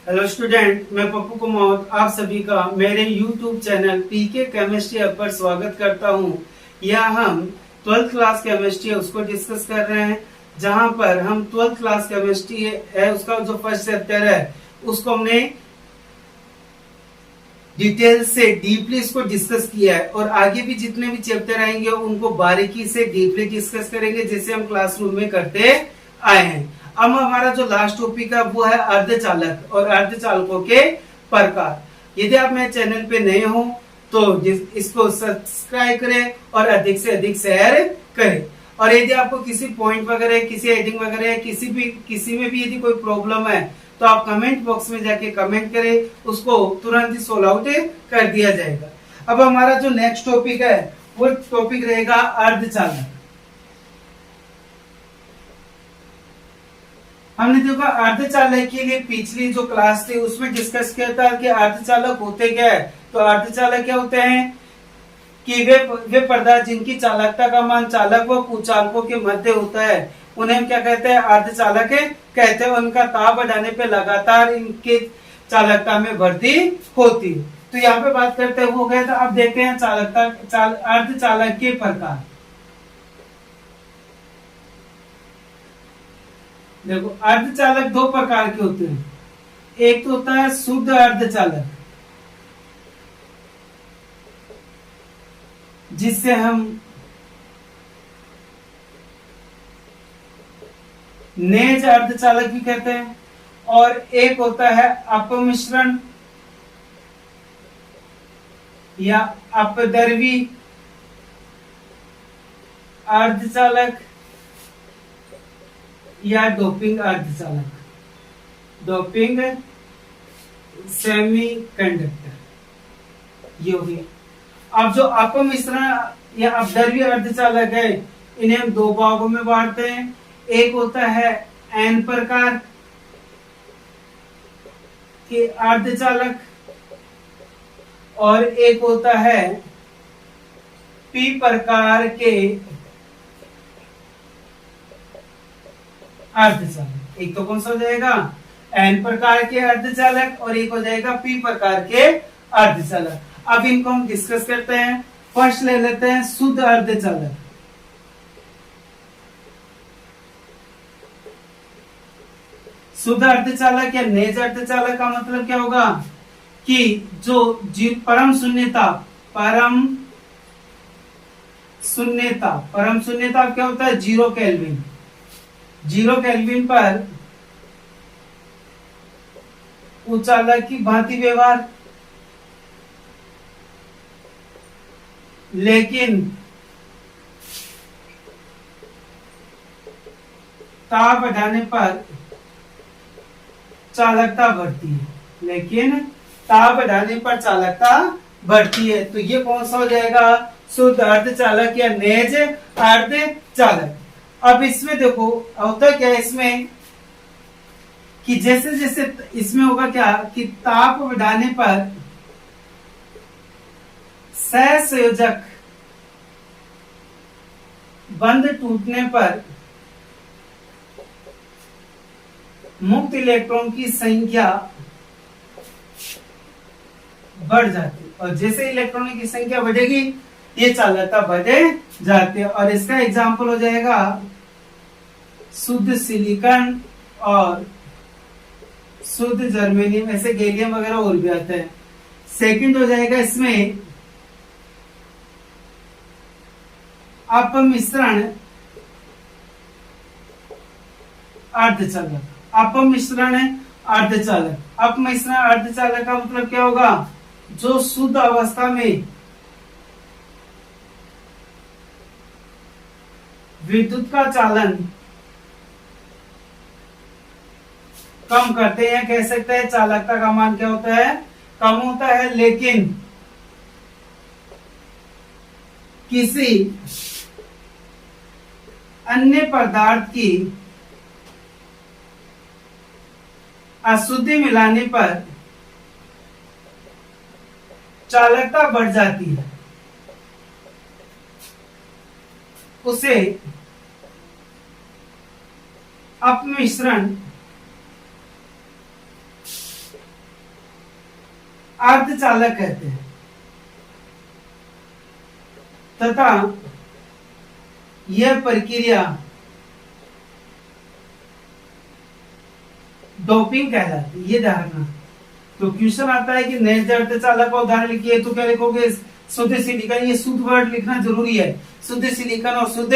Hello student, मैं पप्पू कुमार आप सभी का मेरे YouTube channel PK chemistry app पर स्वागत करता हूं। यह हम 12th क्लास केमिस्ट्री है उसको डिस्कस कर रहे हैं, जहां पर हम 12th क्लास केमिस्ट्री है उसका जो फर्स्ट चैप्टर है उसको हमने डिटेल से डीपली इसको डिस्कस किया है और आगे भी जितने भी चैप्टर आएंगे उनको बारीकी से डीपली डिस्कस करेंगे जैसे हम क्लासरूम में करते आए हैं। अब हमारा जो लास्ट टॉपिक है वो है अर्धचालक और अर्धचालकों के प्रकार। यदि आप मेरे चैनल पे नए हो तो इसको सब्सक्राइब करें और अधिक से अधिक शेयर करें। और यदि आपको किसी पॉइंट वगैरह, किसी हेडिंग वगैरह, किसी में भी यदि कोई प्रॉब्लम है तो आप कमेंट बॉक्स में जाके कमेंट करें, उसको तुरंत ही सोल्व आउट कर दिया जाएगा। अब हमारा जो नेक्स्ट टॉपिक है वो टॉपिक रहेगा अर्धचालक। हमने देखा अर्धचालक के लिए पिछली जो क्लास थी उसमें डिस्कस किया था कि अर्धचालक होते क्या है। तो अर्धचालक क्या होते हैं कि वे पदार्थ जिनकी चालकता का मान चालक व कुचालकों के मध्य होता है उन्हें हम क्या कहते हैं, अर्धचालक कहते हैं। उनका ताप बढ़ाने पे लगातार इनके चालकता में वृद्धि होती है। तो यहाँ पे बात करते हो गया था। अब देखते हैं अर्धचालक के प्रकार। देखो, अर्धचालक दो प्रकार के होते हैं। एक तो होता है शुद्ध अर्धचालक, जिससे हम नेज अर्धचालक भी कहते हैं, और एक होता है अपमिश्रण या अपद्रवी अर्धचालक या डोपिंग अर्धचालक, डोपिंग सेमी कंडक्टर, ये हो गया। अब जो अपमिश्रण या अपद्रवी अर्धचालक है इन्हें हम दो भागों में बांटते हैं। एक होता है एन प्रकार के अर्धचालक और एक होता है पी प्रकार के अर्धचालक। एक तो कौन सा हो जाएगा, एन प्रकार के अर्धचालक, और एक हो जाएगा पी प्रकार के अर्धचालक। अब इनको हम डिस्कस करते हैं। फर्स्ट ले लेते हैं शुद्ध अर्धचालक। शुद्ध अर्धचालक या नेज अर्धचालक का मतलब क्या होगा कि जो परम शून्यता क्या होता है, 0 केल्विन। 0 केल्विन पर उचालक की भांति व्यवहार, लेकिन ताप बढ़ाने पर चालकता बढ़ती है, लेकिन ताप बढ़ाने पर चालकता बढ़ती है। तो ये कौन सा हो जाएगा, शुद्ध अर्धचालक या नेज अर्धचालक। अब इसमें देखो होता क्या है इसमें कि जैसे जैसे इसमें होगा क्या कि ताप बढ़ाने पर सहसंयोजक बंध टूटने पर मुक्त इलेक्ट्रॉन की संख्या बढ़ जाती है, और जैसे इलेक्ट्रॉनों की संख्या बढ़ेगी ये चालकता बढ़े जाती है। और इसका एग्जाम्पल हो जाएगा शुद्ध सिलिकॉन और शुद्ध जर्मेनियम, ऐसे गैलियम वगैरह और भी आते हैं। सेकंड हो जाएगा इसमें अपमिश्रण अर्धचालक। अपमिश्रण अर्धचालक, अपमिश्रण अर्धचालक का मतलब क्या होगा, जो शुद्ध अवस्था में विद्युत का चालन कम करते हैं, कह सकते हैं चालकता का मान क्या होता है, कम होता है, लेकिन किसी अन्य पदार्थ की अशुद्धि मिलाने पर चालकता बढ़ जाती है, उसे अपमिश्रण अर्धचालक कहते हैं तथा यह प्रक्रिया डोपिंग कहलाती है। ये धारणा, तो क्वेश्चन आता है कि नए अर्धचालक का उदाहरण लिखिए, तो क्या लिखोगे? शुद्ध सिलिकॉन। ये शुद्ध वर्ड लिखना जरूरी है, शुद्ध सिलिकॉन और शुद्ध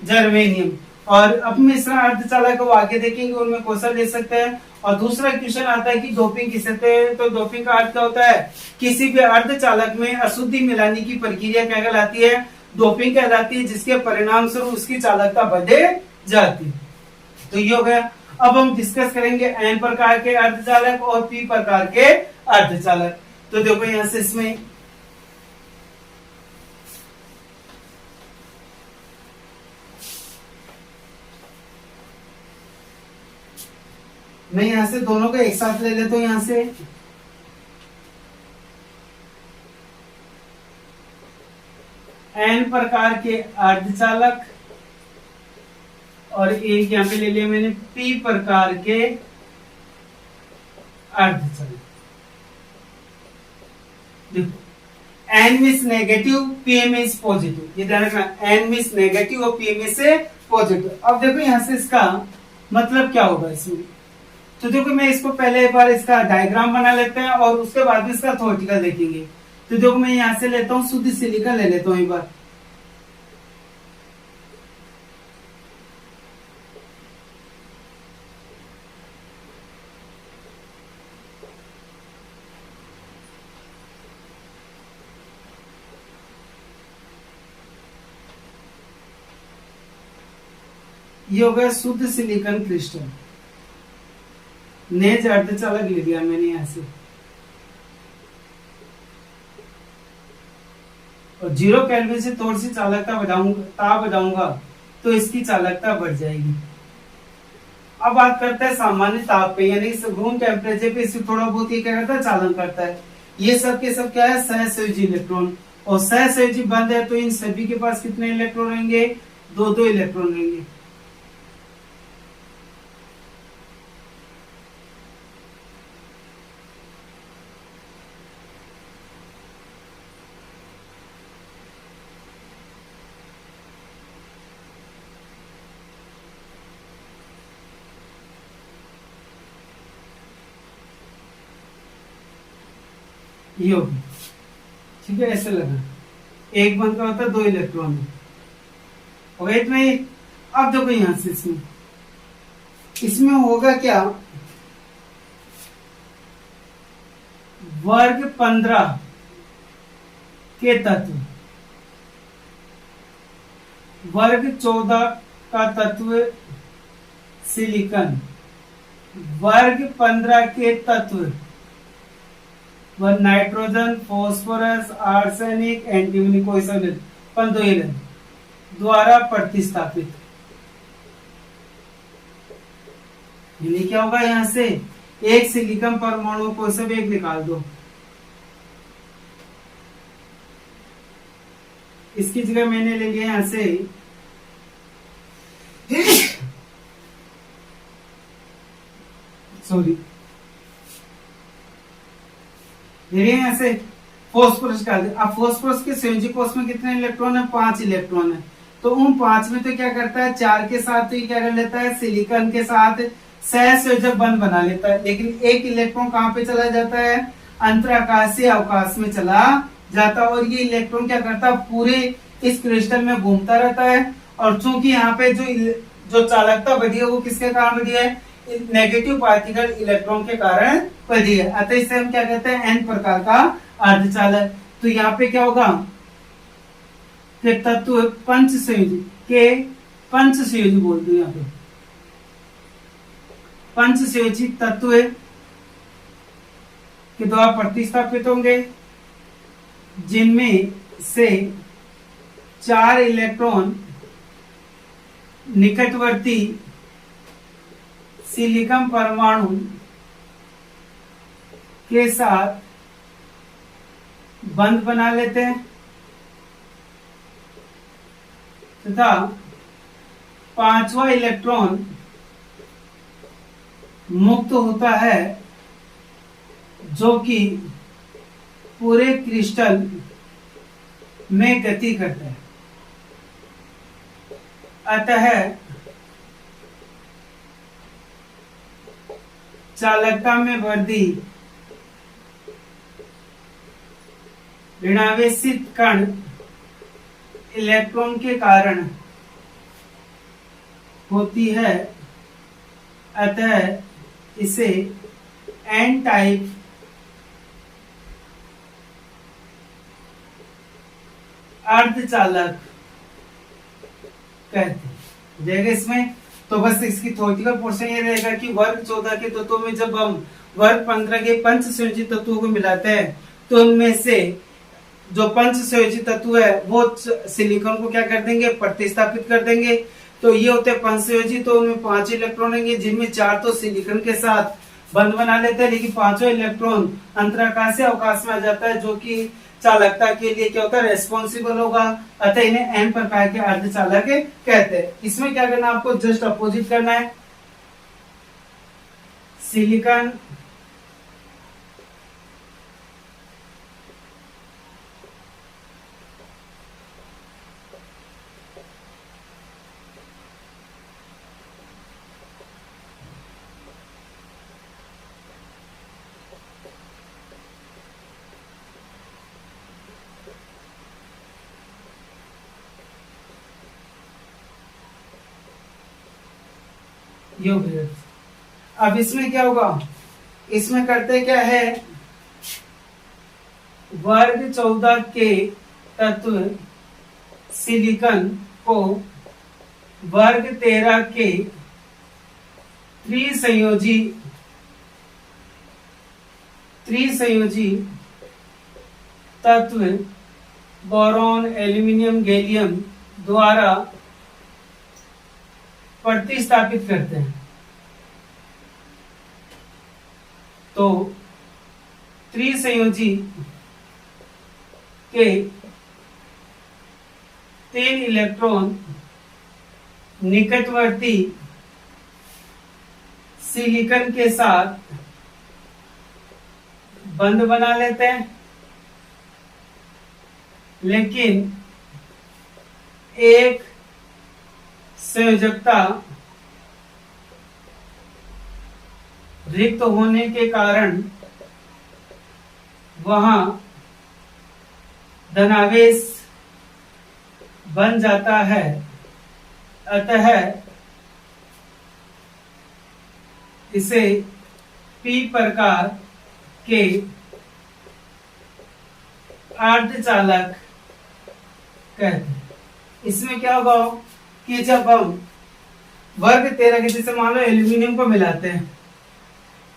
जर्मेनियम। और अब मिश्रण अर्धचालक को आगे देखेंगे, उनमें क्वेश्चन ले सकते हैं। और दूसरा क्वेश्चन आता है कि डोपिंग किसे कहते हैं? तो डोपिंग का अर्थ क्या होता है? किसी भी अर्धचालक में अशुद्धि मिलाने की प्रक्रिया क्या कहलाती है? डोपिंग कहलाती है, जिसके परिणाम स्वरूप उसकी चालकता बढ़ जाती है। तो ये हो गया। अब हम डिस्कस करेंगे एन प्रकार के अर्धचालक और पी प्रकार के अर्धचालक। तो देखो यहां से इसमें मैं यहां से दोनों को एक साथ ले लेता हूं। यहां से एन प्रकार के अर्धचालक और एक यहां पे ले लिया मैंने पी प्रकार के अर्धचालक। देखो N means negative, P means positive. ये ध्यान रखना, एन मीन्स नेगेटिव और पी मीन्स पॉजिटिव। अब देखो यहां से इसका मतलब क्या होगा इसमें। तो देखो मैं इसको पहले एक बार इसका डायग्राम बना लेते हैं और उसके बाद में इसका थ्योरेटिकल देखेंगे। तो देखो मैं यहां से लेता हूं शुद्ध सिलिकॉन ले लेता हूं एक बार। ये हो गया शुद्ध सिलिकॉन क्रिस्टल। नेज अर्धचालक ले लिया मैंने यहां से, और 0 केल्विन से थोड़ी सी चालकता बढ़ाऊंगा तो इसकी चालकता बढ़ जाएगी। अब बात करते हैं सामान्य ताप पे, यानी रूम टेम्परेचर पे इसे थोड़ा बहुत ये क्या करता है? चालन करता है। ये सब के सब क्या है? सहसंयोजी इलेक्ट्रॉन। और सहसंयोजी बंद है तो इन सभी के पास कितने इलेक्ट्रॉन रहेंगे? 2-2 इलेक्ट्रॉन रहेंगे। ये होगी, ठीक है, ऐसे लगा। एक बंद का होता है 2 इलेक्ट्रॉन हो गए इतना ही। अब देखो यहां से इसमें होगा क्या? वर्ग 15 के तत्व, वर्ग 14 का तत्व सिलिकॉन, वर्ग 15 के तत्व व नाइट्रोजन, फास्फोरस, आर्सेनिक, एंटीमनी कोई सब द्वारा प्रतिस्थापित। यानी क्या होगा? यहां से एक सिलिकॉन परमाणु को सब एक निकाल दो, इसकी जगह मैंने ले लिया यहां से सॉरी यहां से फास्फोरस का। अब फास्फोरस के संयोजी कोष में कितने इलेक्ट्रॉन है? 5 इलेक्ट्रॉन है। तो उन 5 में तो क्या करता है? 4 के साथ तो ये क्या कर लेता है? सिलिकॉन के साथ सहसंयोजक बंध बना लेता है। लेकिन एक इलेक्ट्रॉन कहां पे चला जाता है? अंतराकाशीय अवकाश में चला जाता है। और ये इलेक्ट्रॉन क्या करता है? पूरे इस क्रिस्टल में घूमता रहता है। और चूंकि यहाँ पे जो चालकता बढ़ी है वो किसके कारण बढ़ी है? नेगेटिव पार्टिकल इलेक्ट्रॉन के कारण बढ़ी है। अतः इसे हम क्या कहते हैं? एन प्रकार का अर्धचालक। तो यहाँ पे क्या होगा कि तत्व पंचसंयोजी बोल दो, यहाँ पे पंचसंयोजी तत्व के द्वारा प्रतिस्थापित होंगे, जिनमें से 4 इलेक्ट्रॉन निकटवर्ती सिलिकॉन परमाणु के साथ बंध बना लेते हैं तथा 5वां इलेक्ट्रॉन मुक्त होता है, जो कि पूरे क्रिस्टल में गति करता है। अतः चालकता में वृद्धि ऋणावेशित कण इलेक्ट्रॉन के कारण होती है। अतः इसे एन टाइप अर्धचालक कहते हैं। देखिए इसमें तो बस इसकी थ्योरेटिकल पोर्शन ये रहेगा कि वर्ग 14 के तत्वों में जब हम वर्ग 15 के पंच संयोजी तत्वों को मिलाते हैं तो उनमें से जो पंच संयोजी तत्व है वो सिलिकॉन को क्या कर देंगे, प्रतिस्थापित कर देंगे। तो ये होते हैं पंच संयोजी, तो उनमें 5 इलेक्ट्रॉन होंगे जिनमें 4 तो सिलिकॉन के साथ बंध बना लेते हैं, लेकिन 5वां इलेक्ट्रॉन अंतराकाश से अवकाश में आ जाता है जो कि चालकता के लिए क्या होता है, रेस्पॉन्सिबल होगा। अतः इन्हें एन प्रकार के अर्धचालक कहते हैं। इसमें क्या करना, आपको जस्ट अपोजिट करना है। सिलिकॉन अब इसमें क्या होगा, इसमें करते क्या है, वर्ग 14 के तत्व सिलिकॉन को वर्ग 13 के त्रिसंयोजी तत्व बोरॉन, एल्यूमिनियम, गैलियम द्वारा प्रतिस्थापित करते हैं। तो त्रिसंयोजी के 3 इलेक्ट्रॉन निकटवर्ती सिलिकॉन के साथ बंध बना लेते हैं, लेकिन एक संयोजकता रिक्त होने के कारण वहां धनावेश बन जाता है। अतः इसे पी प्रकार के अर्धचालक कहते हैं। इसमें क्या होगा कि जब हम वर्ग 13 के, जैसे मान लो एल्यूमिनियम को मिलाते हैं,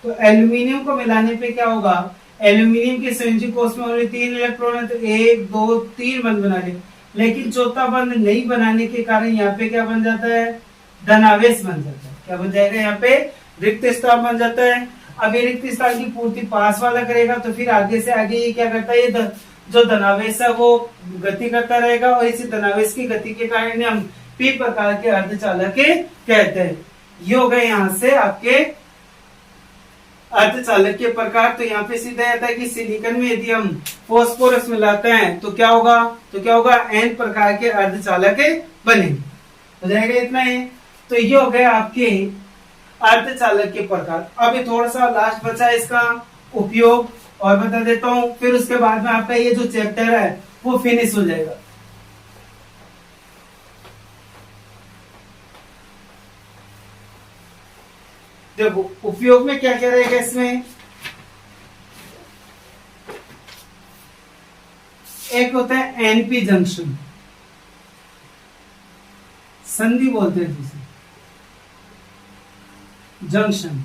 तो एल्यूमिनियम को मिलाने पे क्या होगा, एल्यूमिनियम के संयोजी कोष में ओनली 3 इलेक्ट्रॉन है, तो 1 2 3 बंध बना ले, लेकिन चौथा बंध नहीं बनाने के कारण यहाँ पे क्या बन जाता है, धनावेश बन जाता है। क्या बन जाएगा, यहाँ पे रिक्त स्थान बन जाता है। अब ये रिक्त स्थान की पूर्ति पास वाला करेगा, तो फिर आगे से आगे ये क्या करता है, ये जो धनावेश है वो गति करता रहेगा, और इसी धनावेश की गति के कारण हम पी प्रकार के अर्धचालक कहते हैं। ये हो गए यहाँ से आपके अर्धचालक के प्रकार। तो यहाँ पे सीधा आता है कि सिलिकॉन में यदि हम फॉस्फोरस मिलाते हैं तो क्या होगा, एन प्रकार के अर्धचालक बनेंगे। हो जाएगा इतना ही। तो ये हो गए आपके अर्धचालक के प्रकार। अभी थोड़ा सा लास्ट बचा है इसका उपयोग और बता देता हूं, फिर उसके बाद में आपका ये जो चैप्टर है वो फिनिश हो जाएगा। देखो उपयोग में क्या क्या रहेगा इसमें, एक होता है एनपी जंक्शन, संधि बोलते हैं जिसे जंक्शन।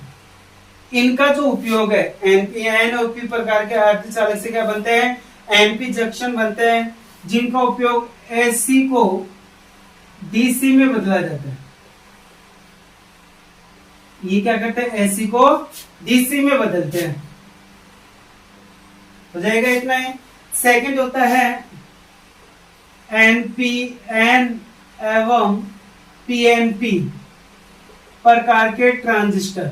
इनका जो उपयोग है, एनपी एन और पी प्रकार के अर्धचालक से क्या बनते हैं, एनपी जंक्शन बनते हैं, जिनका उपयोग एसी को डीसी में बदला जाता है। ये क्या करते हैं, एसी को डीसी में बदलते हैं। हो जाएगा इतना ही। सेकंड होता है एनपीएन एवं पीएनपी प्रकार के ट्रांजिस्टर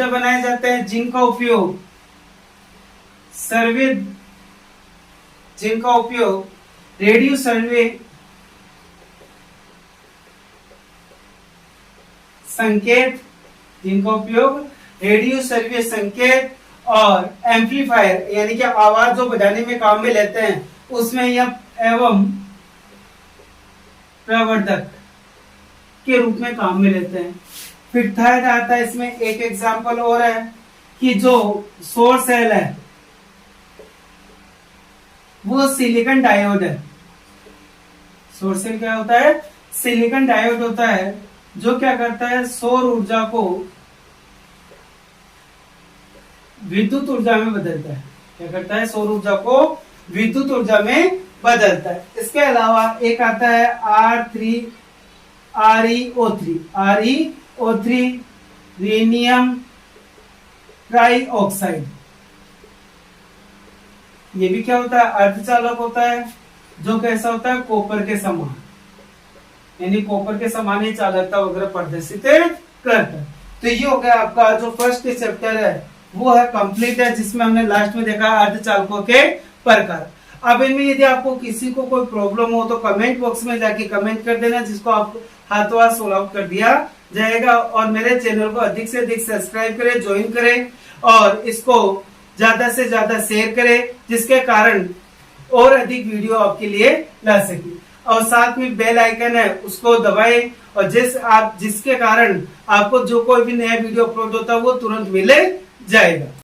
बनाए जाते हैं, जिनका उपयोग सर्वे जिनका उपयोग रेडियो सर्वे संकेत, जिनका उपयोग रेडियो सर्वे संकेत और एम्पलीफायर यानी कि आवाज जो बजाने में काम में लेते हैं उसमें यह एवं प्रवर्धक के रूप में काम में लेते हैं। फिर थर्ड आता है इसमें एक एग्जांपल और है कि जो सोलर सेल है वो सिलिकॉन डायोड है। सोलर सेल क्या होता है? सिलिकॉन डायोड होता है जो क्या करता है, सौर ऊर्जा को विद्युत ऊर्जा में बदलता है। क्या करता है? सौर ऊर्जा को विद्युत ऊर्जा में बदलता है। इसके अलावा एक आता है ReO3 रेनियम ट्राइऑक्साइड। ये भी क्या होता है? अर्धचालक होता है जो कैसा होता है? कॉपर के समान, यानी कॉपर के समान ही चालकता वगैरह प्रदर्शित करता है। तो ये हो गया आपका जो फर्स्ट चैप्टर है वो है कंप्लीट है, जिसमें हमने लास्ट में देखा अर्धचालकों के प्रकार। अब इनमें यदि आपको किसी को कोई प्रॉब्लम हो तो कमेंट बॉक्स में जाके कमेंट कर देना, जिसको आप हाथों हाथ सोल्व आउट कर दिया जाएगा। और मेरे चैनल को अधिक से अधिक सब्सक्राइब करें, ज्वाइन करें और इसको ज्यादा से ज्यादा शेयर करें, जिसके कारण और अधिक वीडियो आपके लिए ला सके। और साथ में बेल आइकन है उसको दबाएं और जिसके कारण आपको जो कोई भी नया वीडियो अपलोड होता है वो तुरंत मिले जाएगा।